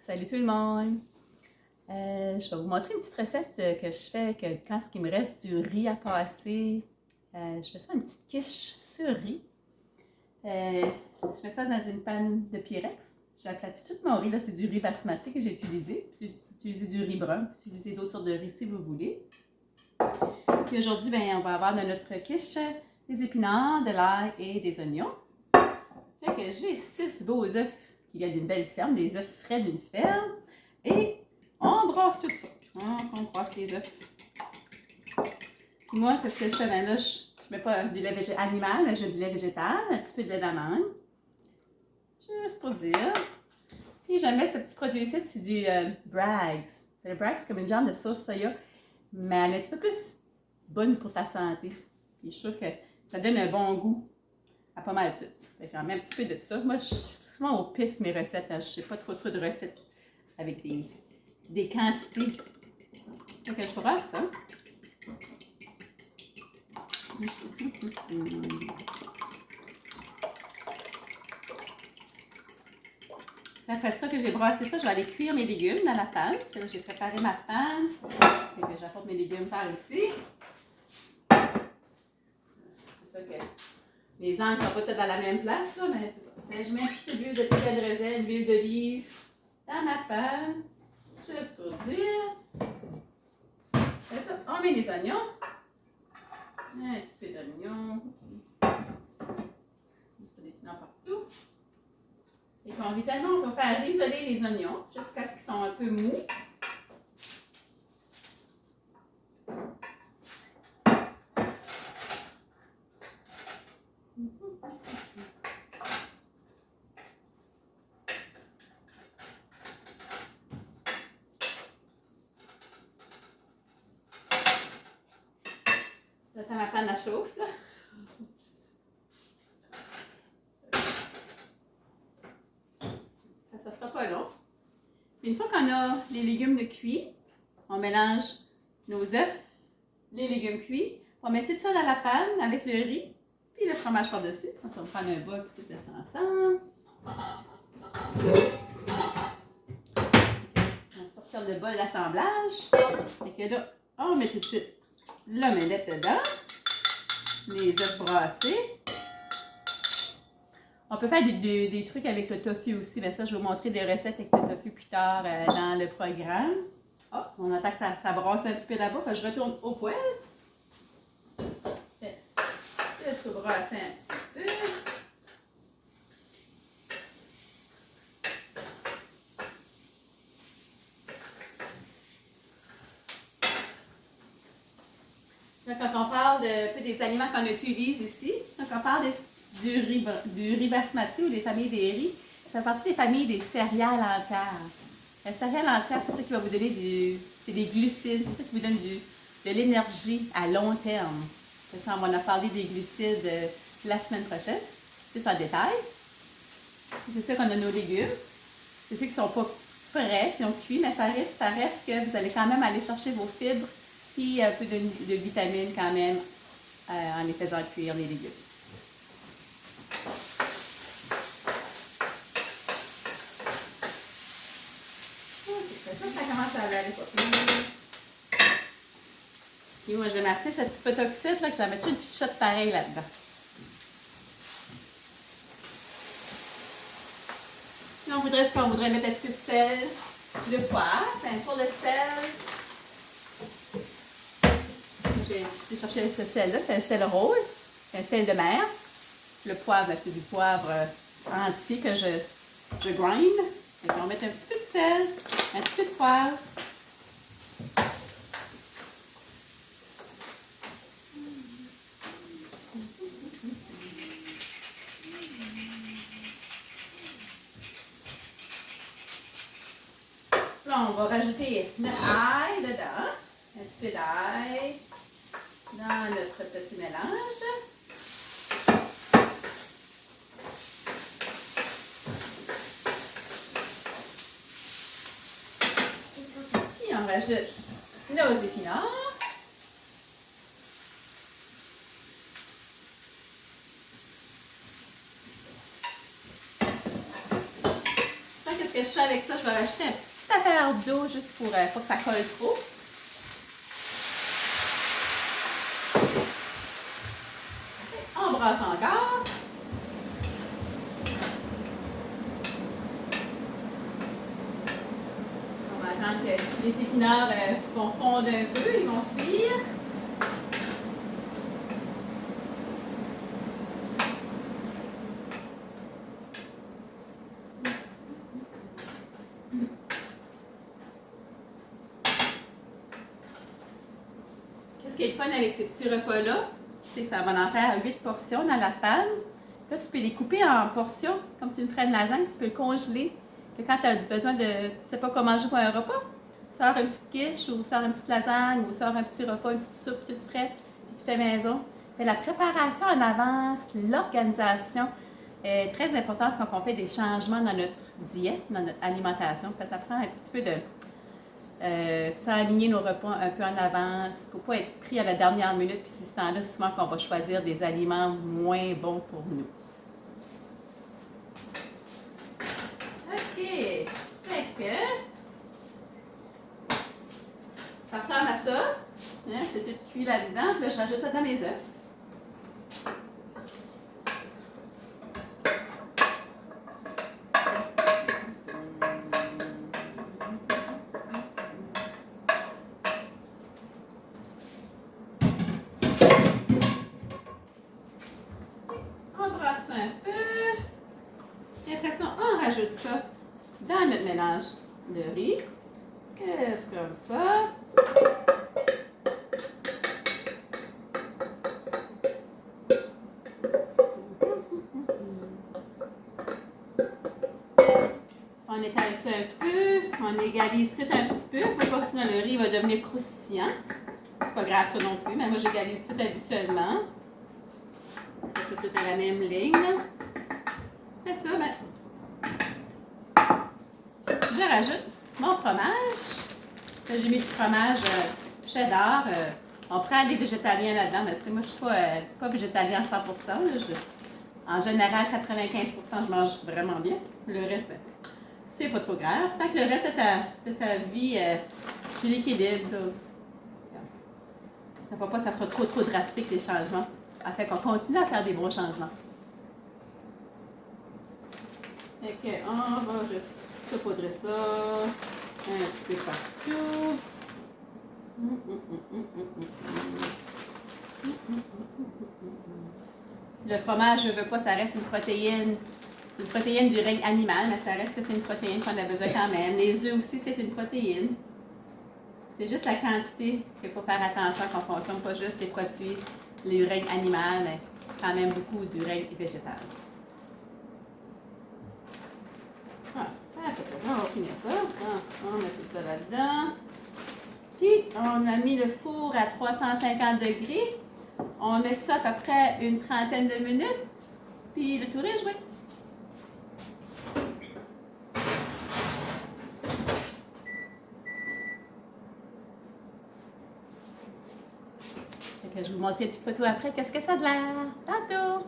Salut tout le monde! Je vais vous montrer une petite recette que je fais quand il me reste du riz à passer. Je fais ça une petite quiche sur riz. Je fais ça dans une panne de Pyrex. J'ai aplati tout mon riz, là c'est du riz basmati que j'ai utilisé. J'ai utilisé du riz brun, puis utilisé d'autres sortes de riz si vous voulez. Puis aujourd'hui, on va avoir dans notre quiche des épinards, de l'ail et des oignons. Fait que j'ai 6 beaux œufs qui viennent d'une belle ferme, des œufs frais d'une ferme. Et on brasse tout ça. On brasse les œufs. Puis moi, qu'est-ce que je fais? Ben là, je mets pas du lait animal, mais je mets du lait végétal, un petit peu de lait d'amande. Juste pour dire. Puis j'aime bien ce petit produit ici, c'est du Bragg's. Le Bragg's, c'est comme une genre de sauce soya, mais elle est un petit peu plus bonne pour ta santé. Puis je trouve que ça donne un bon goût à pas mal de tout. J'en mets un petit peu de ça. Moi, je suis souvent au pif mes recettes. Je ne sais pas trop de recettes avec des quantités. Fait que je brasse ça. Après ça que j'ai brassé ça, je vais aller cuire mes légumes dans la panne. J'ai préparé ma panne. J'apporte mes légumes par ici. C'est ça que les angles ne sont pas tous dans la même place, là, mais c'est ça. Je mets un petit peu d'huile de piquet de raisin, d'huile d'olive dans ma panne. Juste pour dire. C'est ça. On met les oignons. Un petit peu d'oignon. Des piments partout. Et puis, évidemment, on va faire risoler les oignons jusqu'à ce qu'ils sont un peu mous. J'attends ma panne à chauffe, là. Ça sera pas long. Puis une fois qu'on a les légumes de cuits, on mélange nos œufs, les légumes cuits, on met tout ça dans la panne avec le riz, puis le fromage par-dessus. On va prendre un bol pour tout mettre ça ensemble. On va sortir le bol d'assemblage. Et que là, on met tout de suite l'omelette dedans, les œufs brassés. On peut faire des trucs avec le tofu aussi, mais ça, je vais vous montrer des recettes avec le tofu plus tard dans le programme. Oh, on attend que ça brasse un petit peu là-bas, je retourne au poêle. Juste pour brasser un petit peu. Donc, quand on parle des aliments qu'on utilise ici, donc on parle du riz basmati ou des familles des riz, ça fait partie des familles des céréales entières. La céréale entière, c'est ça qui va vous donner c'est des glucides, c'est ça qui vous donne de l'énergie à long terme. Ça, on va en parler des glucides la semaine prochaine, plus en détail. C'est ça qu'on a nos légumes. C'est ceux qui ne sont pas frais, si on cuit, mais ça reste que vous allez quand même aller chercher vos fibres et un peu de vitamines quand même en les faisant cuire les légumes. Ça commence à aller pas plus. Et moi, j'aime assez cette petite potoxide là, que je vais mettre une petite shot pareil là-dedans. Là, on voudrait mettre un petit peu de sel, le poivre, pour le sel. J'ai cherché ce sel-là, c'est un sel rose, c'est un sel de mer. Le poivre, c'est du poivre entier que je grind. Donc, on va mettre un petit peu de sel, un petit peu de poivre. Là, on va rajouter notre ail dedans, un petit peu d'ail dans notre petit mélange. Puis on rajoute nos épinards. que je fais avec ça, je vais rajouter une petite affaire d'eau juste pour pas que ça colle trop. Embrasse encore. On va attendre que les épinards vont fondre un peu, ils vont cuire. Ce qui est le fun avec ces petits repas-là, c'est que ça va en faire 8 portions dans la panne. Là, tu peux les couper en portions, comme tu me ferais une lasagne, tu peux le congeler. Et quand tu as besoin de, tu sais pas quoi manger pour un repas, sors une petite quiche, ou sors une petite lasagne, ou sors un petit repas, une petite soupe toute fraîche, toute fait maison. Et la préparation en avance, l'organisation est très importante quand on fait des changements dans notre diète, dans notre alimentation. Ça prend un petit peu de s'aligner nos repas un peu en avance. Il ne faut pas être pris à la dernière minute, puis c'est ce temps-là souvent qu'on va choisir des aliments moins bons pour nous. OK. Fait que ça ressemble à ça. Hein, c'est tout cuit là-dedans. Puis là, je rajoute ça dans mes œufs. Embrasse un peu. Et après ça, on rajoute ça dans notre mélange de riz. C'est comme ça. On étale ça un peu, on égalise tout un petit peu, pour pas que sinon le riz va devenir croustillant. C'est pas grave ça non plus, mais moi j'égalise tout habituellement. Ça, c'est tout à la même ligne. Après ça, ben, je rajoute mon fromage. Là, j'ai mis du fromage cheddar. On prend des végétaliens là-dedans, mais tu sais, moi je suis pas végétalien à 100%. Là, en général, 95% je mange vraiment bien. Le reste, ben, c'est pas trop grave. Tant que le reste de ta vie, tu l'équilibres. Ça ne va pas que ça soit trop drastique les changements. Ça fait qu'on continue à faire des bons changements. Fait que on va juste saupoudrer ça un petit peu partout. Le fromage, je ne veux pas, ça reste une protéine. C'est une protéine du règne animal, mais ça reste que c'est une protéine qu'on a besoin quand même. Les œufs aussi, c'est une protéine. C'est juste la quantité qu'il faut faire attention quand on consomme, pas juste les produits du règne animal, mais quand même beaucoup du règne végétal. Ah, ça fait pas. On va finir ça. On met ça là-dedans. Puis, on a mis le four à 350 degrés. On met ça à peu près une trentaine de minutes. Puis, le tour est joué. Je vais vous montrer une petite photo après. Qu'est-ce que ça a de l'air? Tantôt!